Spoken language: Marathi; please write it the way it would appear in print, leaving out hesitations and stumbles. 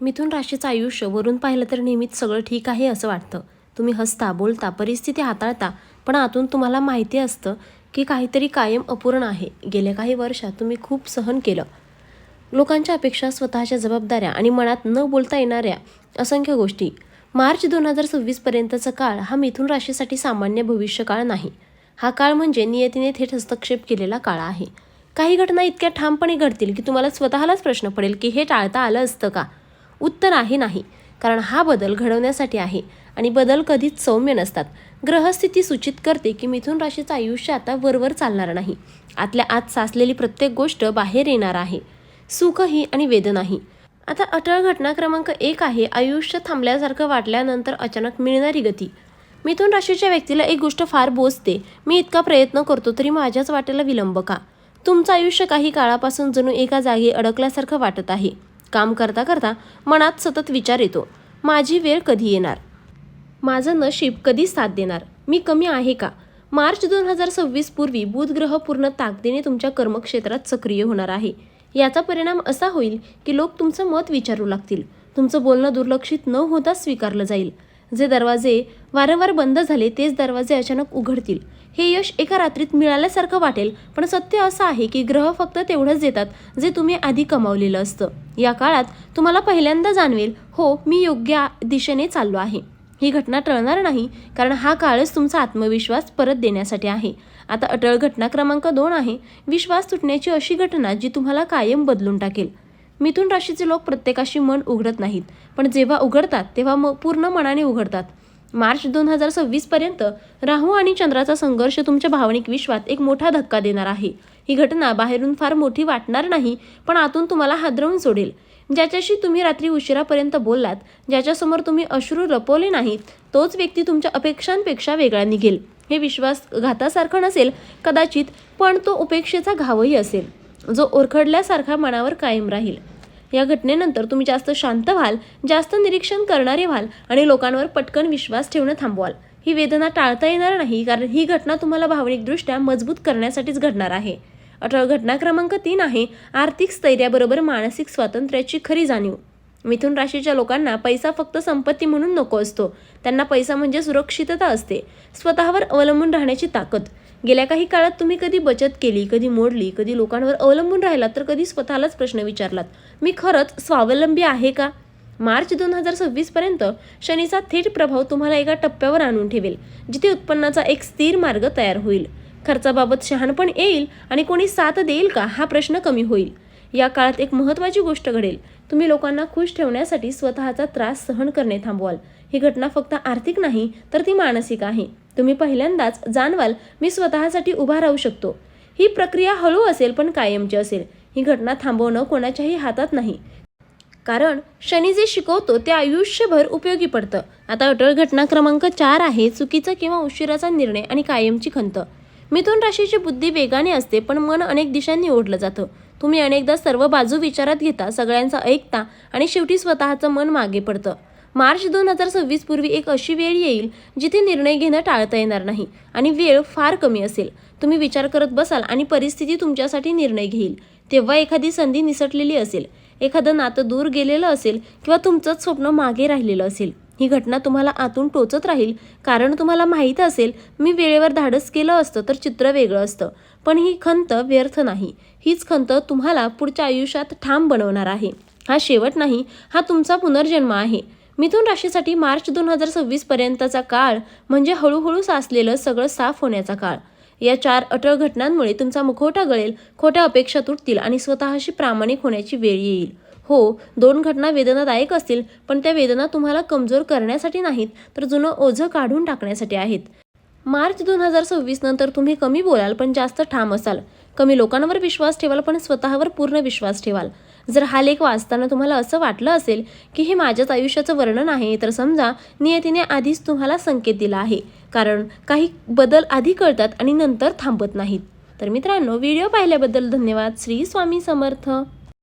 मिथुन राशीचं आयुष्य वरून पाहिलं तर नेहमीच सगळं ठीक आहे असं वाटतं. तुम्ही हसता, बोलता, परिस्थिती हाताळता, पण आतून तुम्हाला माहिती असतं की काहीतरी कायम अपूर्ण आहे. गेल्या काही वर्षात तुम्ही खूप सहन केलं. लोकांच्या अपेक्षा, स्वतःच्या जबाबदाऱ्या आणि मनात न बोलता येणाऱ्या असंख्य गोष्टी. मार्च 2026 पर्यंतचा काळ हा मिथुन राशीसाठी सामान्य भविष्यकाळ नाही. हा काळ म्हणजे नियतीने थेट हस्तक्षेप केलेला काळ आहे. काही घटना इतक्या ठामपणे घडतील की तुम्हाला स्वतःलाच प्रश्न पडेल की हे टाळता आलं असतं का? उत्तर आहे नाही, कारण हा बदल घडवण्यासाठी आहे आणि बदल कधीच सौम्य नसतात. ग्रहस्थिती सूचित करते की मिथुन राशीचं आयुष्य आता वरवर चालणार नाही. आतल्या आत साचलेली प्रत्येक गोष्ट बाहेर येणार आहे, सुखही आणि वेदनाही. आता अटळ घटना क्रमांक 1 आहे आयुष्य थांबल्यासारखं वाटल्यानंतर अचानक मिळणारी गती. मिथुन राशीच्या व्यक्तीला एक गोष्ट फार बोचते. मी इतका प्रयत्न करतो तरी माझ्याच वाटेला विलंब का? तुमचं आयुष्य काही काळापासून जणू एका जागी अडकल्यासारखं वाटत आहे. काम करता करता मनात सतत विचार येतो, माझी वेळ कधी येणार? माझं नशीब कधी साथ देणार? मी कमी आहे का? मार्च 2026 पूर्वी बुध ग्रह पूर्ण ताकदीने तुमच्या कर्मक्षेत्रात सक्रिय होणार आहे. याचा परिणाम असा होईल की लोक तुमचं मत विचारू लागतील. तुमचं बोलणं दुर्लक्षित न होता स्वीकारलं जाईल. जे दरवाजे वारंवार बंद झाले तेच दरवाजे अचानक उघडतील. हे यश एका रात्रीत मिळाल्यासारखं वाटेल, पण सत्य असं आहे की ग्रह फक्त तेवढंच देतात जे तुम्ही आधी कमावलेलं असतं. या काळात तुम्हाला पहिल्यांदा जाणवेल, हो, मी योग्य दिशेने चाललो आहे. ही घटना टळणार नाही, कारण हा काळच तुमचा आत्मविश्वास परत देण्यासाठी आहे. आता अटळ घटना क्रमांक 2 आहे विश्वास तुटण्याची अशी घटना जी तुम्हाला कायम बदलून टाकेल. मिथुन राशीचे लोक प्रत्येकाशी मन उघडत नाहीत, पण जेव्हा उघडतात तेव्हा पूर्ण मनाने उघडतात. मार्च 2026 पर्यंत राहू आणि चंद्राचा संघर्ष तुमच्या भावनिक विश्वात एक मोठा धक्का देणार आहे. ही घटना बाहेरून फार मोठी वाटणार नाही, पण आतून तुम्हाला हादरवून सोडेल. ज्याच्याशी तुम्ही रात्री उशिरापर्यंत बोललात, ज्याच्यासमोर तुम्ही अश्रू लपवले नाहीत, तोच व्यक्ती तुमच्या अपेक्षांपेक्षा वेगळा निघेल. हे विश्वासघातासारखं नसेल कदाचित, पण तो उपेक्षेचा घावही असेल, जो ओरखडल्यासारखा मनावर कायम राहील. या घटनेनंतर तुम्ही जास्त शांत व्हाल, जास्त निरीक्षण करणारे व्हाल आणि लोकांवर पटकन विश्वास ठेवणं थांबवाल. ही वेदना टाळता येणार नाही, कारण ही घटना तुम्हाला भावनिकदृष्ट्या मजबूत करण्यासाठीच घडणार आहे. अटळ घटना क्रमांक 3 आहे आर्थिक स्थैर्याबरोबर मानसिक स्वातंत्र्याची खरी जाणीव. मिथुन राशीच्या लोकांना पैसा फक्त संपत्ती म्हणून नको असतो. त्यांना पैसा म्हणजे सुरक्षितता असते, स्वतःवर अवलंबून राहण्याची ताकद. गेल्या काही काळात तुम्ही कधी बचत केली, कधी मोडली, कधी लोकांवर अवलंबून राहिलात, तर कधी स्वतःलाच प्रश्न विचारलात, मी खरंच स्वावलंबी आहे का? मार्च 2026 पर्यंत शनीचा थेट प्रभाव तुम्हाला एका टप्प्यावर आणून ठेवेल, जिथे उत्पन्नाचा एक स्थिर मार्ग तयार होईल. खर्चाबाबत शहाणपण येईल आणि कोणी साथ देईल का हा प्रश्न कमी होईल. या काळात एक महत्त्वाची गोष्ट घडेल, तुम्ही लोकांना खुश ठेवण्यासाठी स्वतःचा त्रास सहन करणे थांबवाल. ही घटना फक्त आर्थिक नाही, तर ती मानसिक आहे. तुम्ही पहिल्यांदाच जाणवाल, मी स्वतःसाठी उभा राहू शकतो. ही प्रक्रिया हळू असेल, पण कायमची असेल. ही घटना थांबवणं कोणाच्याही हातात नाही, कारण शनी जे शिकवतो ते आयुष्यभर उपयोगी पडतं. आता अटळ घटना क्रमांक 4 आहे चुकीचा किंवा उशिराचा निर्णय आणि कायमची खंत. मिथुन राशीची बुद्धी वेगाने असते, पण मन अनेक दिशांनी ओढलं जातं. तुम्ही अनेकदा सर्व बाजू विचारात घेता, सगळ्यांचा ऐकता आणि शेवटी स्वतःचं मन मागे पडतं. मार्च 2026 पूर्वी एक अशी वेळ येईल जिथे निर्णय घेणं टाळता येणार नाही आणि वेळ फार कमी असेल. तुम्ही विचार करत बसाल आणि परिस्थिती तुमच्यासाठी निर्णय घेईल. तेव्हा एखादी संधी निसटलेली असेल, एखादं नातं दूर गेलेलं असेल किंवा तुमचंच स्वप्न मागे राहिलेलं असेल. ही घटना तुम्हाला आतून टोचत राहील, कारण तुम्हाला माहीत असेल, मी वेळेवर धाडस केलं असतं तर चित्र वेगळं असतं. पण ही खंत व्यर्थ नाही. हीच खंत तुम्हाला पुढच्या आयुष्यात ठाम बनवणार आहे. हा शेवट नाही, हा तुमचा पुनर्जन्म आहे. मिथुन राशीसाठी मार्च 2026 पर्यंतचा काळ म्हणजे हळूहळू साचलेलं सगळं साफ होण्याचा काळ. या 4 अटळ घटनांमुळे तुमचा मुखवटा गळेल, खोट्या अपेक्षा तुटतील आणि स्वतःशी प्रामाणिक होण्याची वेळ येईल. हो, 2 घटना वेदनादायक असतील, पण त्या वेदना तुम्हाला कमजोर करण्यासाठी नाहीत, तर जुनं ओझं काढून टाकण्यासाठी आहेत. मार्च 2026 नंतर तुम्ही कमी बोलाल, पण जास्त ठाम असाल. कमी लोकांवर विश्वास ठेवाल, पण स्वतःवर पूर्ण विश्वास ठेवाल. जर हा लेख वाचताना तुम्हाला असं वाटलं असेल की हे माझ्याच आयुष्याचं वर्णन आहे, तर समजा नियतीने आधीच तुम्हाला संकेत दिला आहे, कारण काही बदल आधी कळतात आणि नंतर थांबत नाहीत. तर मित्रांनो, व्हिडिओ पाहिल्याबद्दल धन्यवाद. श्री स्वामी समर्थ.